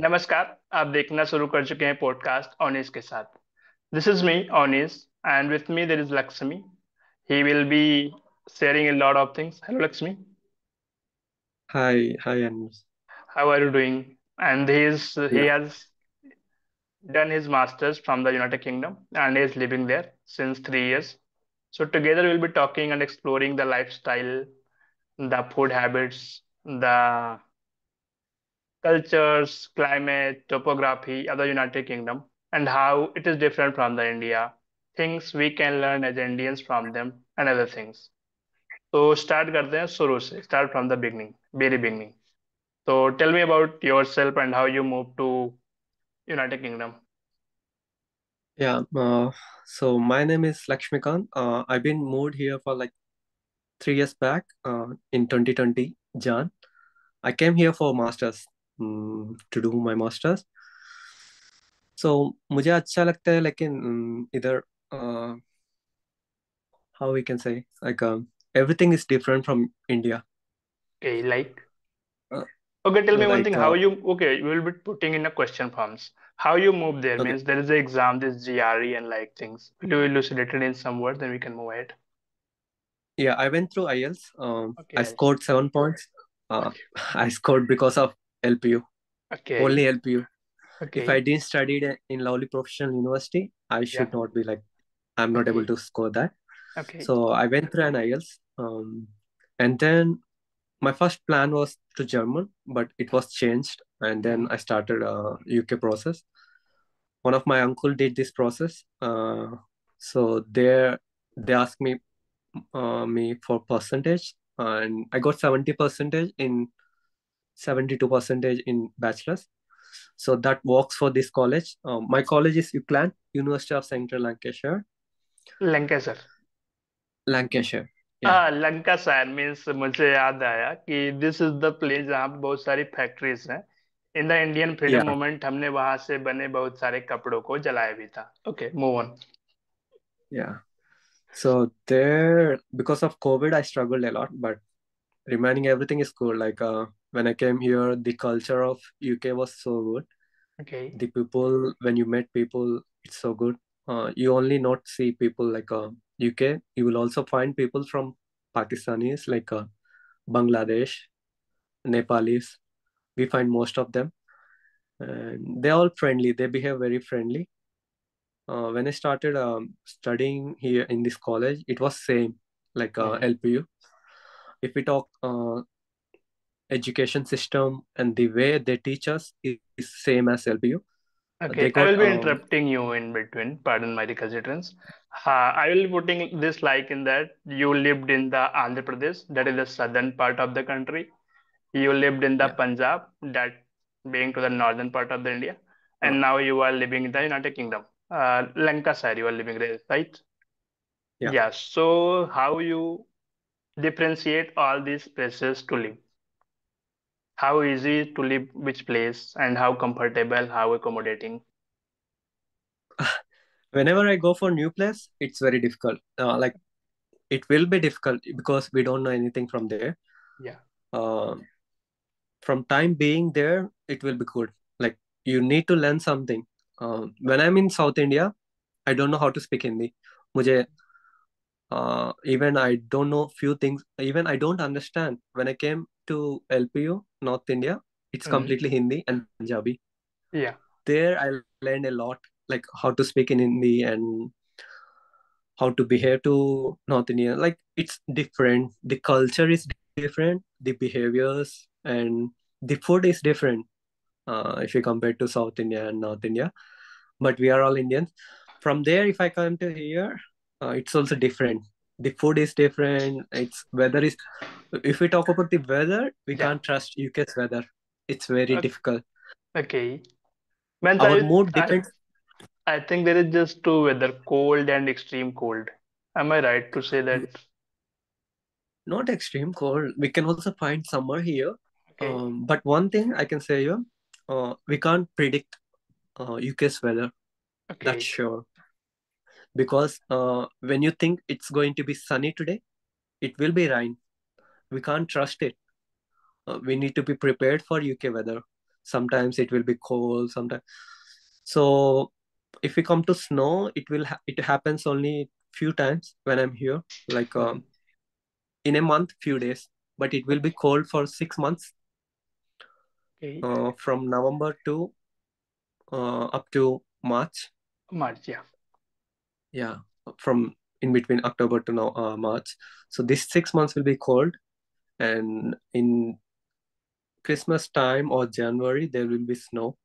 नमस्कार। आप देखना शुरू कर चुके हैं पॉडकास्ट ऑनिस के साथ। This is me Onis and with me there is Lakshmi. He will be sharing a lot of things. Hello Lakshmi, Hi, Anush. how are you doing? And he Yeah, has done his masters from the United Kingdom and is living there since 3 years. So together we'll be talking and exploring the lifestyle, the food habits, the cultures, climate, topography of the United Kingdom, and how it is different from the India, things we can learn as Indians from them, and other things. तो start करते हैं शुरू से, start from the beginning, very beginning. तो tell me about yourself and how you move to United Kingdom. yeah. So my name is Lakshmikant. I've been moved here for like 3 years back. In 2020, Jan. I came here for masters. To do my masters. So मुझे अच्छा लगता है लेकिन इधर how we can say like everything is different from India. Okay like, Uh, okay, tell me one thing, like how you, okay, we will be putting in a question forms. How you move there okay, means there is an exam, this GRE and like things. Will you elucidate it in some words, then we can move ahead. yeah. I went through IELTS. Okay, I Alice. scored 7 points. Uh, Okay. I scored because of LPU. Okay. Only LPU. If I Okay. didn't study in Lovely Professional University, I Yeah. should not be like I'm not able Okay. to score that. Okay. So I went through an IELTS, and then my first plan was to German, but it was changed, and then Mhm. I started a UK process. One of my uncle did this process, so they asked me for percentage, and I got 70 percentage in 72 percentage in bachelor's. So that works for this college. My college is UCLan, University of Central Lancashire. लंकासार। Lancashire. Yeah, हाँ, लंकासार means मुझे याद आया कि this is the place जहाँ पे बहुत सारी factories हैं। In the Indian freedom yeah, movement हमने वहां से बने बहुत सारे कपड़ों को जलाया भी था। Okay, move on. yeah. So there, because of COVID, I struggled a lot, but remaining everything is good. Like when I came here, the culture of UK was so good. Okay. The people, when you met people, it's so good. You only not see people like UK. You will also find people from Pakistanis, like Bangladesh, Nepalis. We find most of them, and they're all friendly. They behave very friendly. When I started studying here in this college, it was same like LPU. If we talk education system and the way they teach us is same as LPU. They Okay, I got will be interrupting you in between. Pardon my reconsiderance. I will be putting this like in that you lived in the Andhra Pradesh, that is the southern part of the country. You lived in the yeah, Punjab, that being to the northern part of the India, uh, and now you are living in the United Kingdom. Lancashire, you are living there, right? yeah. Yeah. So how you differentiate all these places to live? How easy to live which place and how comfortable, how accommodating? Whenever I go for new place, it's very difficult. Like it will be difficult because we don't know anything from there. Yeah. Uh, from time being there, it will be good. Like you need to learn something. When I'm in South India, I don't know how to speak Hindi. मुझे even I don't know few things. Even I don't understand. When I came to LPU, North India, it's Mhm. completely Hindi and Punjabi. Yeah. There, I learned a lot, like how to speak in Hindi and how to behave to North India. Like it's different. The culture is different. The behaviors and the food is different. If you compare to South India and North India, but we are all Indians. From there, if I come to here, it's also different. The food is different. It's weather is. If we talk about the weather, we Yeah. can't trust UK's weather. It's very O- difficult. Okay. Means Our mood I depends. I think there is just two weather, cold and extreme cold. Am I right to say that? Not extreme cold. We can also find summer here. Okay. But one thing I can say here, we can't predict UK's weather. That's Okay. sure. Because when you think it's going to be sunny today, it will be rain. We can't trust it. We need to be prepared for UK weather. Sometimes it will be cold. Sometimes. So if we come to snow, it happens only few times when I'm here, like Mhm. in a month, few days. But it will be cold for 6 months, Okay. from November to up to March. March, yeah. Yeah, from in between October to now March. So this 6 months will be cold, and in Christmas time or January there will be snow.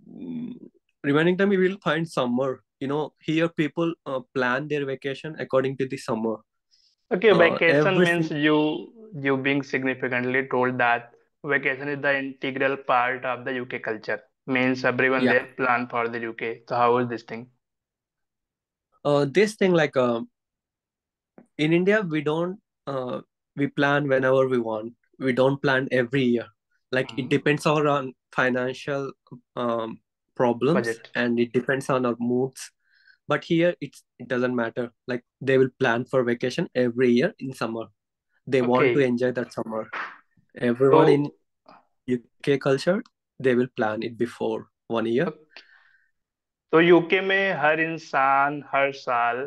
Mm, Remaining time we will find summer. Here people plan their vacation according to the summer. Okay, vacation Every means single you being significantly told that vacation is the integral part of the UK culture. Means everyone Yeah, there plan for the UK. So how is this thing? this thing like in India, we plan whenever we want. We don't plan every year. Like it Mhm. depends on financial um, problems, Budget. and it depends on our moods. But here it doesn't matter. Like they will plan for vacation every year in summer. They want to Okay. enjoy that summer. Everyone in So UK culture, they will plan it before 1 year. तो UK में हर इंसान हर साल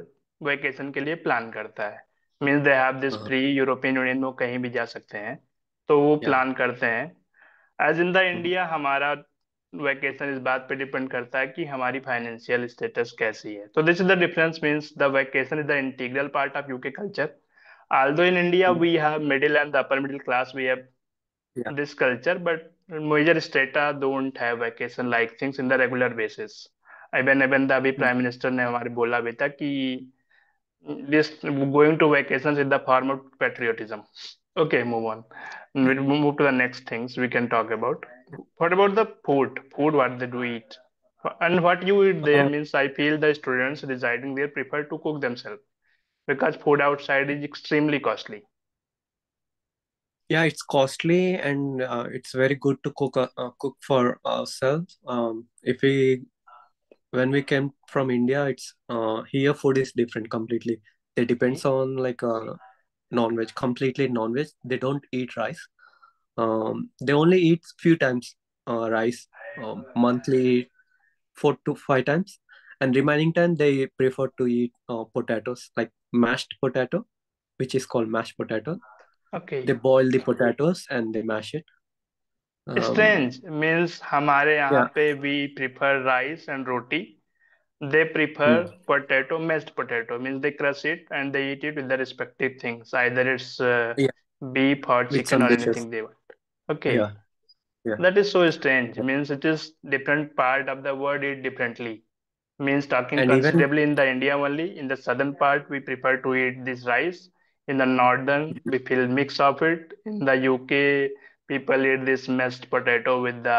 vacation के लिए plan करता है means they have this Uh, free European union में वो कहीं भी जा सकते हैं तो वो yeah. प्लान करते हैं as in the Mhm. India हमारा वेकेशन इस बात पे डिपेंड करता है कि हमारी फाइनेंशियल स्टेटस कैसी है तो this is the difference means the vacation is the integral part of UK culture although in India Mhm. we have middle and the upper middle class we have Yeah. this culture, but major strata don't have vacation like things in the regular basis. Even the अभी Mhm. Prime minister ने हमारे बोला भी था कि this going to vacations is the form of patriotism. Okay, move on. We move to the next things we can talk about. What about the food? Food, what they do eat, and what you eat there Uh, means I feel the students residing there prefer to cook themselves because food outside is extremely costly. yeah, it's costly, and it's very good to cook for ourselves. If we When we came from India, it's here food is different completely. They depends Okay, on like non-veg, completely non-veg. They don't eat rice. They only eat few times rice, monthly 4 to 5 times, and remaining time they prefer to eat potatoes, like mashed potato, which is called mashed potato. They okay. boil the potatoes and they mash it. Um, Strange means हमारे यहाँ yeah. पे we prefer rice and roti. They prefer Hmm. potato, mashed potato means they crush it and they eat it with the respective things. Either it's Yeah, beef or with chicken some or dishes. anything they want. Yeah, Okay, yeah, that is so strange. Means it is different part of the word eat differently. Means talking and even considerably in the India only. In the southern part, we prefer to eat this rice. In the northern, we feel mix of it. In the UK, people eat this mashed potato with the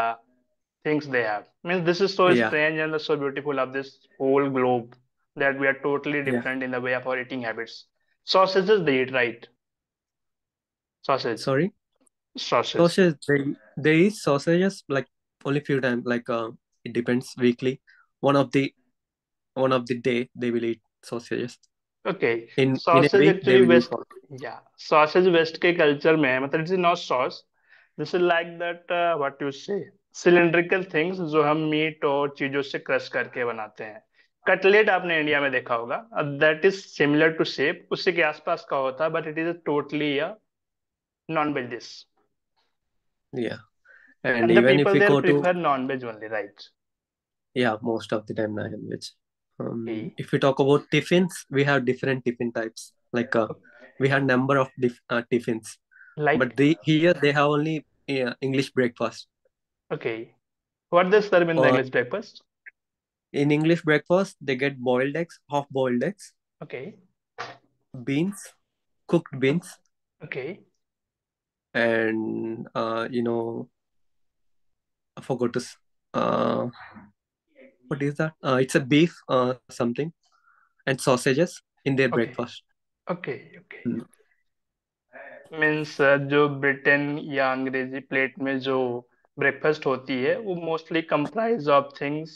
things they have. Means this is so yeah, strange and so beautiful of this whole globe that we are totally yeah. different in the way of our eating habits. Sausages they eat, right? Sausage. Sorry. Sausage. Sausage, they eat sausages like only few times. Like it depends weekly. One of the one of the day they will eat sausages. Okay. In a Sausage week they actually will eat west. one. Yeah. Sausage west के culture में है मतलब it is not sauce. This is like that what you say cylindrical things जो हम meet और चीजों से crush करके बनाते हैं. कटलेट आपने इंडिया में देखा होगा that is similar to shape उसी के आसपास का होता है but it is totally a non veg dish Yeah, and and the even if people we there go to, prefer non veg only right. yeah, most of the time non-veg. Okay. If we talk about tiffins, we have different tiffin types. Like we have number of tiffins, but Like they here they have only English breakfast. okay, what they serve in the Or English breakfast? in English breakfast, they get boiled eggs, half-boiled eggs, Okay. beans, cooked beans, Okay. and I forgot to. What is that? It's a beef, something, and sausages in their Okay. breakfast. Okay. Okay. Mm. Means जो Britain या Angrezi plate में जो breakfast होती है वो mostly comprise of things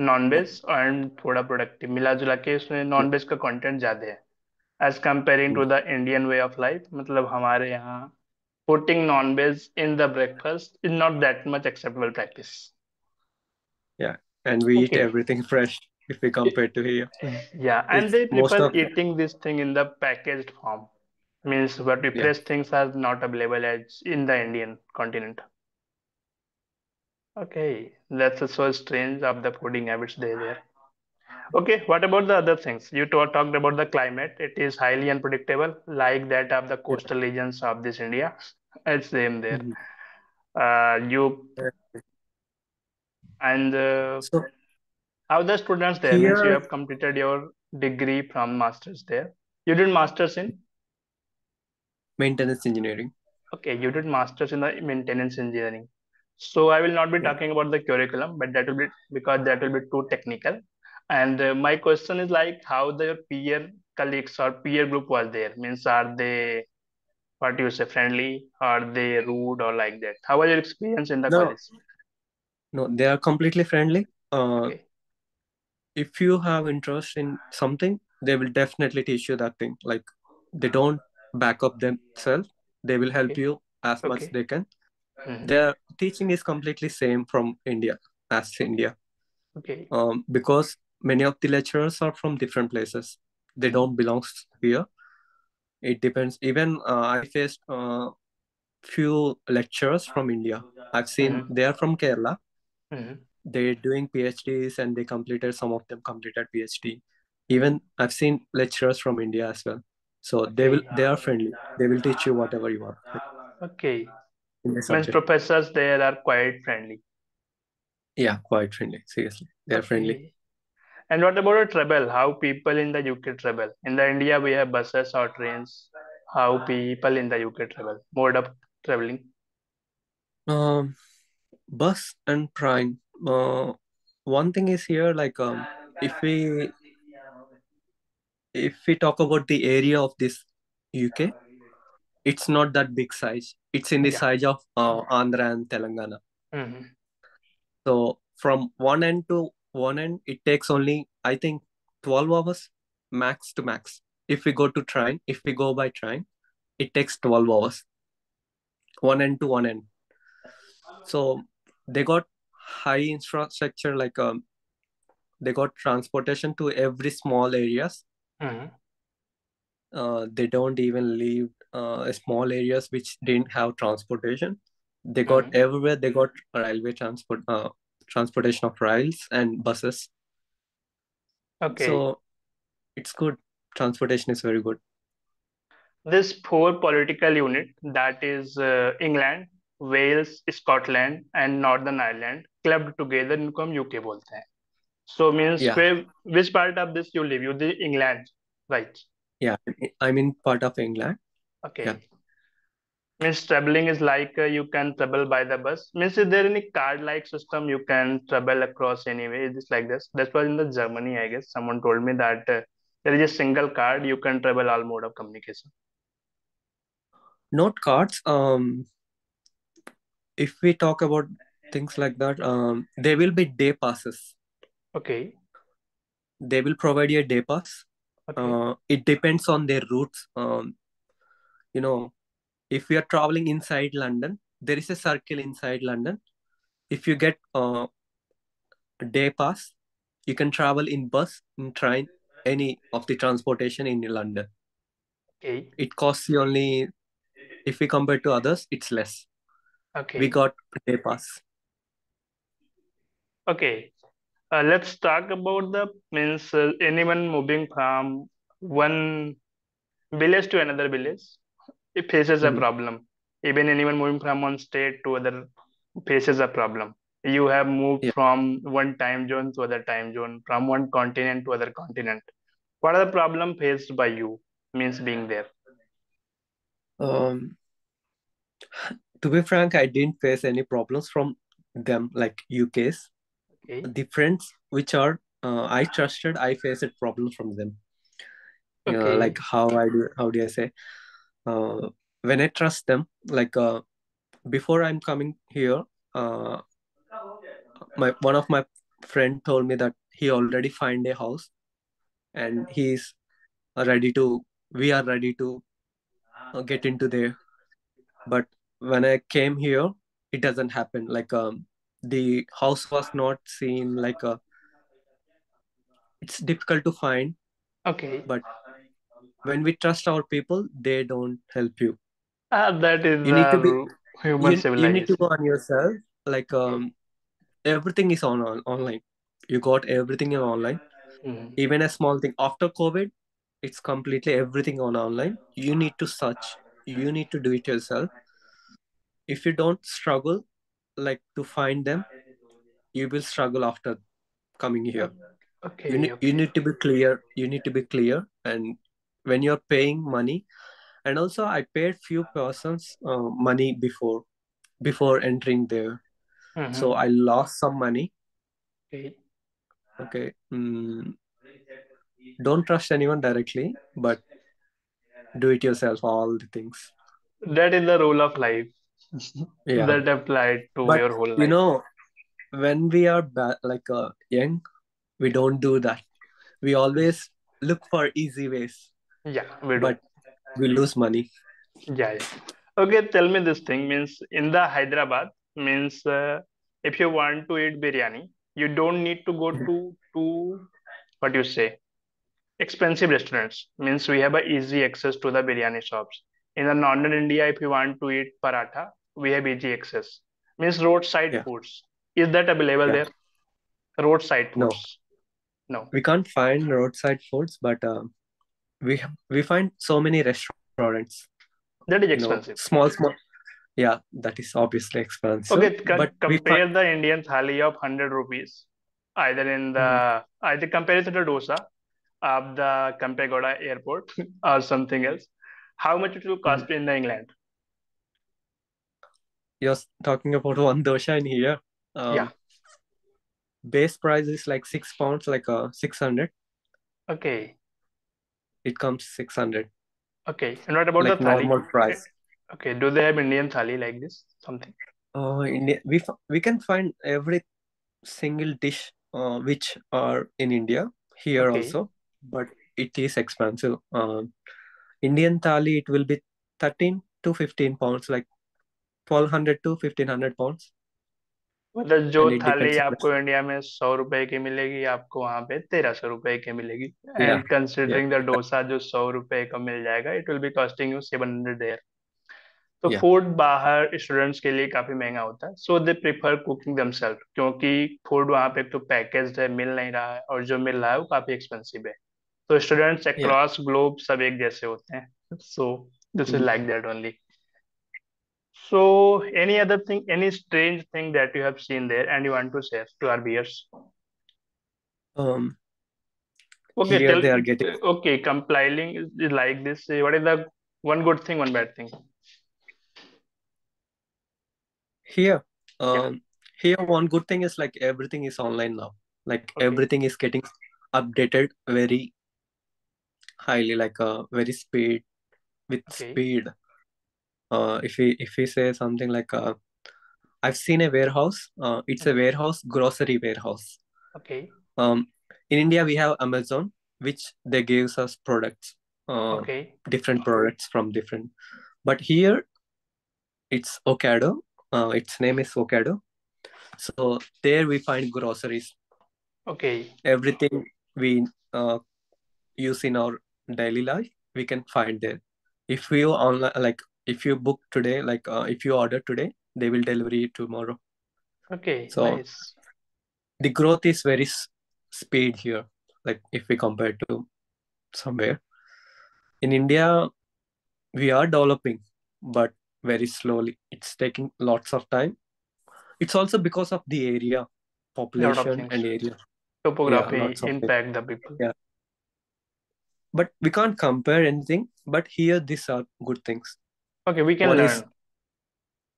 non veg and थोड़ा productive मिला जुला के उसमें Yeah. नॉन वेज का कंटेंट ज्यादा है as comparing Mm. To the Indian way of life मतलब हमारे यहाँ putting non-veg in the breakfast is not that much acceptable practice. Yeah, and we eat Okay. everything fresh if we compare to here. Yeah, and It's they most prefer of eating this thing in the packaged form. Means what we yeah. fresh things are not available as in the Indian continent. Okay, that's so strange of the fooding habits they there. Okay, what about the other things? You talked about the climate. It is highly unpredictable, like that of the Yeah. coastal regions of this India. It's same there. Mhm. You Uh, and So how the students there means you here, have completed your degree from masters there. You did masters in. maintenance engineering. Okay, you did masters in the maintenance engineering. So I will not be Yeah. talking about the curriculum, but that will be because that will be too technical. And my question is like how the peer colleagues or peer group was there. Means are they what do you say friendly? Are they rude or like that? How was your experience in the No, college? no, they are completely friendly. Okay, If you have interest in something, they will definitely teach you that thing. Like they don't back up themselves. They will help okay, you as much okay, they can. hmm, Their teaching is completely same from India as India. okay, Because many of the lecturers are from different places. They hmm, don't belong here. It depends. Even I faced few lecturers from India. I've seen hmm, they are from Kerala. hmm, They're doing PhDs and they completed some of them completed PhD. hmm. Even I've seen lecturers from India as well. So Okay, they are friendly. They will teach you whatever you want, like, okay. in the Means subject. professors there are quite friendly. Yeah, quite friendly. Seriously, they are friendly. Okay. And what about a travel? How people in the UK travel? In the India, we have buses or trains. How people in the UK travel? Mode of traveling. Um, Bus and train. One thing is here, like if we talk about the area of this UK, it's not that big size. It's in the Yeah. size of Andhra and Telangana. Hmm. So from one end to one end, it takes only, I think, 12 hours max to max. If we go to train, if we go by train, it takes 12 hours, one end to one end. So they got high infrastructure, like they got transportation to every small areas. Hmm. They don't even leave small areas which didn't have transportation. They got Hmm. everywhere. They got railway transportation of rails and buses. Okay. So it's good. Transportation is very good. This four political unit that is England, Wales, Scotland, and Northern Ireland clubbed together इनको हम UK बोलते हैं. So means Yeah, where which part of this you live? You the England, right? yeah. I'm in part of England. Yeah. Okay. Means traveling is like you can travel by the bus. Means is there any card-like system you can travel across anyway? Is this like this? That was in the Germany, I guess. Someone told me that there is a single card you can travel all mode of communication. Note cards. If we talk about things like that, there will be day passes. Okay, They will provide you a day pass. okay, It depends on their routes. You know, if we are traveling inside London, there is a circle inside London. If you get a day pass, you can travel in bus, in train, any of the transportation in London. okay, It costs you only, if we compare to others, it's less. We okay, got a day pass. okay. Let's talk about the means anyone moving from one village to another village, it faces a Mhm. problem. Even anyone moving from one state to other faces a problem. You have moved Yeah. from one time zone to other time zone, from one continent to other continent. What are the problem faced by you? Means being there. Um, to be frank, I didn't face any problems from them, like UK's. Okay. The friends which are I trusted, I faced problems from them. Like Okay. how do I say? Uh, when I trust them, like before I'm coming here, uh, my one of my friend told me that he already find a house and he's ready to. We are ready to get into there. But when I came here, it doesn't happen. Like the house was not seen like it's difficult to find. Okay. But when we trust our people, they don't help you. That is You need to be human you need to civilization. go on yourself. Like everything is online. You got everything in online. Mhm. Even a small thing after COVID, it's completely everything on online. You need to search. You need to do it yourself. If you don't struggle like to find them, you will struggle after coming here. Okay, You okay. need to be clear. You need to be clear. And when you're paying money, and also I paid few persons money before entering there, so Mm-hmm. I lost some money. Okay. Okay. Don't trust anyone directly, but do it yourself, all the things. That is the rule of life Yeah. that applied to But your whole you life. know, when we are young, we don't do that. We always look for easy ways, Yeah, we do. but we lose money. Yeah, yeah. Okay, tell me this thing means in the Hyderabad means if you want to eat biryani, you don't need to go to what you say expensive restaurants. Means we have a easy access to the biryani shops. In the northern India, if you want to eat paratha, we have easy access. Means roadside Yeah. foods. Is that available Yeah. there? Roadside No, foods. No, we can't find roadside foods, but we find so many restaurants. that is expensive. Small. Yeah, that is obviously expensive, Okay, but we find. compare the Indian thali of 100 rupees, either in Mhm. the either compare it to the dosa of the Kampegoda airport or something else. How much it will Mhm. cost in the England? You're talking about one dosha in here. Yeah. Um, Base price is like £6, like 600. Okay. It comes 600, Okay. And what about the like thali? normal Eh, price. Okay. Do they have Indian thali like this? Something. We can find every single dish which are in India here Okay. also, but it is expensive. Indian thali it will be 13 to 15 pounds, like 1200 to 1500 pounds, मतलब जो and it थाली depends on आपको the. India में 100 रुपए की मिलेगी आपको वहां पे 1300 रुपए की मिलेगी Yeah, and yeah, considering the dosa जो 100 रुपए का मिल जाएगा it will be costing you 700 तो yeah, फूड बाहर स्टूडेंट्स के लिए काफी महंगा होता है सो दे प्रिफर कुकिंग देमसेल्फ क्योंकि फूड वहाँ पे एक तो पैकेज्ड है मिल नहीं रहा है और जो मिल रहा है वो काफी एक्सपेंसिव है तो स्टूडेंट्स yeah. अक्रॉस ग्लोब सब एक जैसे होते हैं so this is Mhm. Like that only so any other thing any strange thing that you have seen there and you want to share to our viewers Um, okay Here tell they are getting. okay compiling is like this what is the one good thing one bad thing Here, yeah here one good thing is like everything is online now. Like okay everything is getting updated very highly, like very speed with okay speed. If we say something like I've seen a warehouse. It's a okay warehouse, grocery warehouse. okay Um, in India we have Amazon, which they gives us products, uh, okay different products from different. But here it's Ocado. Its name is Ocado. So there we find groceries, okay everything we use in our daily life, we can find there. If you online, like if you book today, like if you order today, they will deliver it tomorrow. Okay, So nice. the growth is very speed here. Like if we compare to somewhere in India, we are developing, but very slowly. It's taking lots of time. It's also because of the area, A lot of population and things. area. Yeah, Topography lots of things. impact the people. Yeah, but we can't compare anything. But here, these are good things. Okay, we can One is, learn.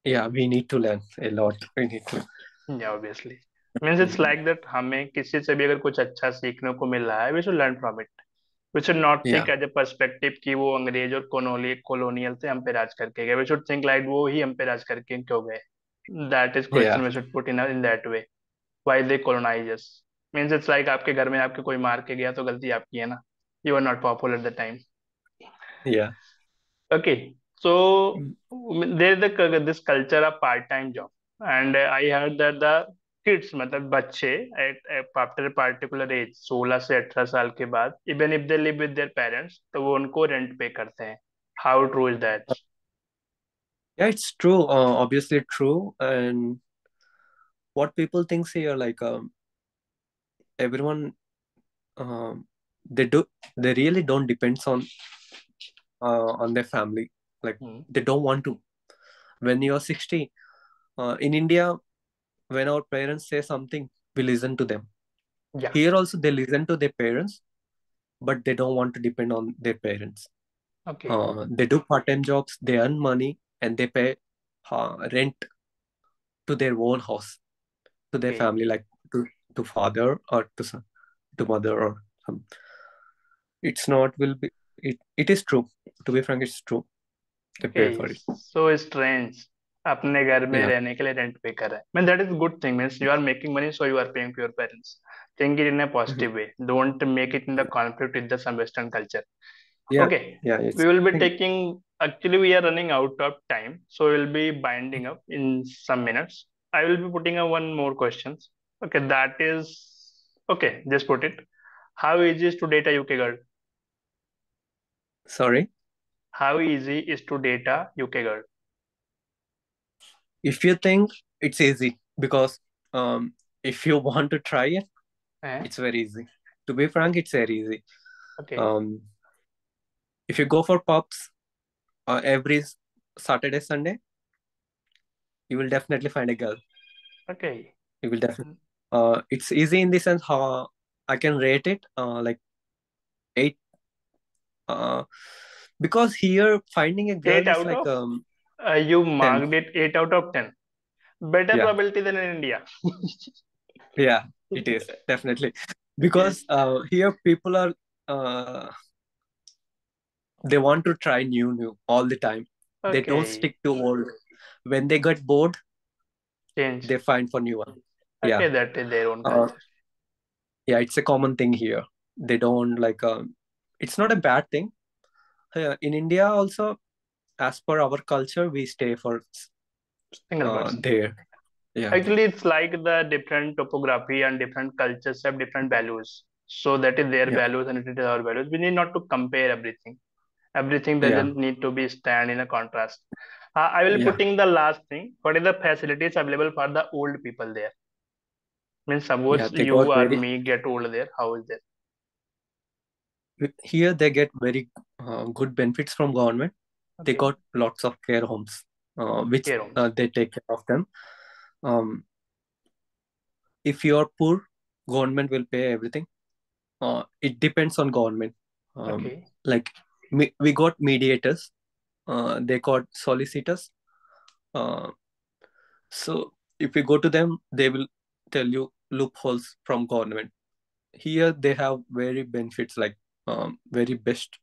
yeah, we need to learn a lot. We need to. Yeah, obviously. Means it's Mm, like that हमें किसी से भी अगर कुछ अच्छा सीखने को मिल रहा है we should learn from it. We should not think yeah, as a perspective कि वो अंग्रेज और colonial थे हम पे राज करके गए. We should think like वो ही हम पे राज करके क्यों गए. That is yeah, question we should put in that way. Why they colonize us. Means it's like आपके घर में आपके कोई मार के गया तो गलती आपकी है ना. You were not popular at the time. yeah. Okay. So Mm. there is this culture of part-time job, and I heard that the kids, मतलब बच्चे after a particular age 16 से 18 साल के बाद, even if they live with their parents, तो वो उनको rent पे करते हैं. How true is that? Yeah, it's true. Obviously true. And what people thinks here, like everyone, um, they do, they really don't depends on their family. Like Hmm. they don't want to. When you're 60, in India, when our parents say something, we listen to them. Yeah. Here also, they listen to their parents, but they don't want to depend on their parents. Okay. They do part-time jobs, they earn money, and they pay rent to their own house, to their Okay. family, like to father or to son, to mother or some. It's not will be it is true. To be frank, it's true. They pay Okay. for it. So strange. अपने घर में Yeah, रहने के लिए rent पे कर रहा है. Man, that is good thing. Means you are making money, so you are paying to your parents. Think it in a mhm. positive way. Don't make it in the conflict with the some Western culture. Yeah, Okay, yeah. It's we will be thing. taking. Actually, we are running out of time, so we will be binding up in some minutes. I will be putting up one more questions. Okay, that is okay. Just put it. How easy is to date a UK girl? Sorry. How easy is to date a UK girl? If you think it's easy, because if you want to try it, Eh? it's very easy. To be frank, it's very easy. Okay, Um, if you go for pubs every Saturday, Sunday, you will definitely find a girl. okay. You will definitely. It's easy in the sense how I can rate it like 8. Uh, because here finding a Eight girl is out like of you 10. marked it 8 out of 10. Better Yeah, probability than in India. yeah, it is definitely because here people are uh, they want to try new all the time. They don't Okay, stick to old. When they get bored, change. they find for new one. Yeah, Okay, that is their own uh, culture. yeah, it's a common thing here. They don't like. It's not a bad thing. In India also, as per our culture, we stay for Single person. there. Yeah, Actually, it's like the different topography and different cultures have different values. So that is their yeah, values and it is our values. We need not to compare everything. Everything yeah, doesn't need to be stand in a contrast. I will yeah, putting the last thing. What is the facilities available for the old people there? Means yeah. suppose They got you or very me get old there. How is that? here. They get very good benefits from government. They Okay, got lots of care homes, which care homes. they take care of them. Um, if you are poor, government will pay everything. It depends on government. Okay, Like we got mediators, they got solicitors. Uh, so if you go to them, they will tell you loopholes from government. Here they have very benefits, like very best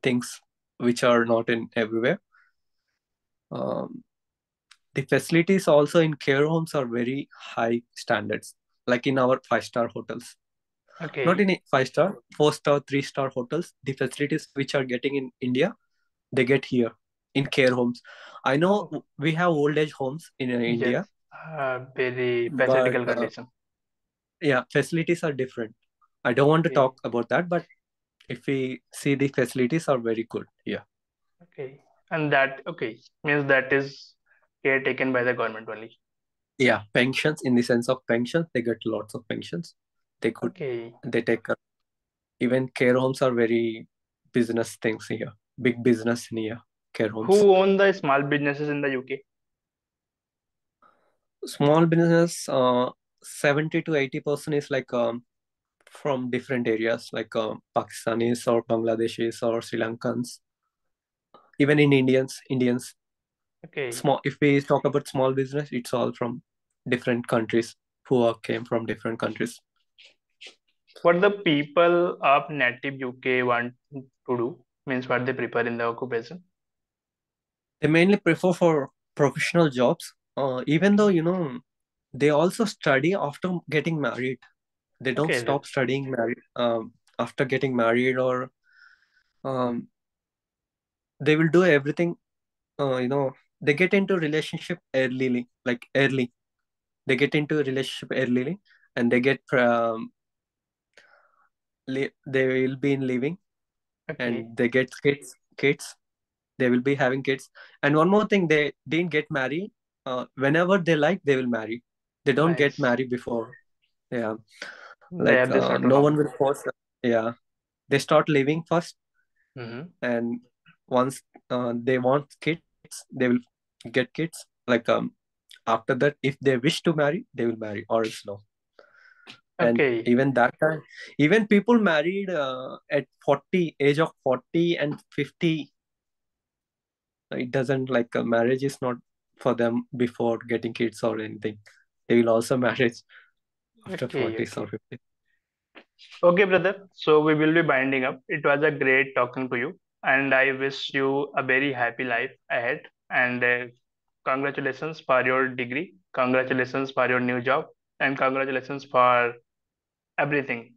things which are not in everywhere. Um, the facilities also in care homes are very high standards, like in our five-star hotels. Not okay. in a five-star, four-star, three-star hotels. The facilities which are getting in India, they get here in care homes. I know Oh, we have old age homes in yes. India, Very but pathetical condition. yeah, facilities are different. I don't want to Okay, talk about that, but if we see the facilities are very good here. okay. And that okay means that is care taken by the government only. Yeah, pensions in the sense of pensions, they get lots of pensions. They could Okay. they take even care homes are very business things here. Big business in here, care homes. Who own the small businesses in the UK? Small business, 70 to 80% is like from different areas, like Pakistanis or Bangladeshis or Sri Lankans. Even in Indians, Okay. small. If we talk about small business, it's all from different countries who are, came from different countries. What the people of native UK want to do means what they prefer in the occupation. They mainly prefer for professional jobs. Even though Okay. they also study after getting married. They don't Okay. stop studying married after getting married, or um, they will do everything they get into relationship early, like early. They get into a relationship early, and they get they will be in living, Okay. and they get kids. They will be having kids. And one more thing, they didn't get married. Whenever they like, they will marry. They don't get Nice. married before. Yeah, They like have this no one autonomy. will force them. Yeah, they start living first, Mm-hmm. and once they want kids, they will get kids. Like after that, if they wish to marry, they will marry, or else no. And Okay. even that time, even people married at 40, age of 40 and 50. It doesn't like marriage is not for them before getting kids or anything. They will also marriage after Okay. 40s or Okay. 50s. Okay, brother. So we will be binding up. It was a great talking to you, and I wish you a very happy life ahead. And congratulations for your degree. Congratulations for your new job, and congratulations for everything.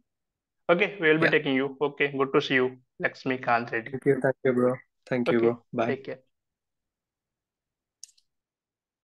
Okay, we will be Yeah, taking you. Okay, good to see you, Lakshmi Kant Reddy. thank you, bro. Thank you, Okay, bro. Bye. take care.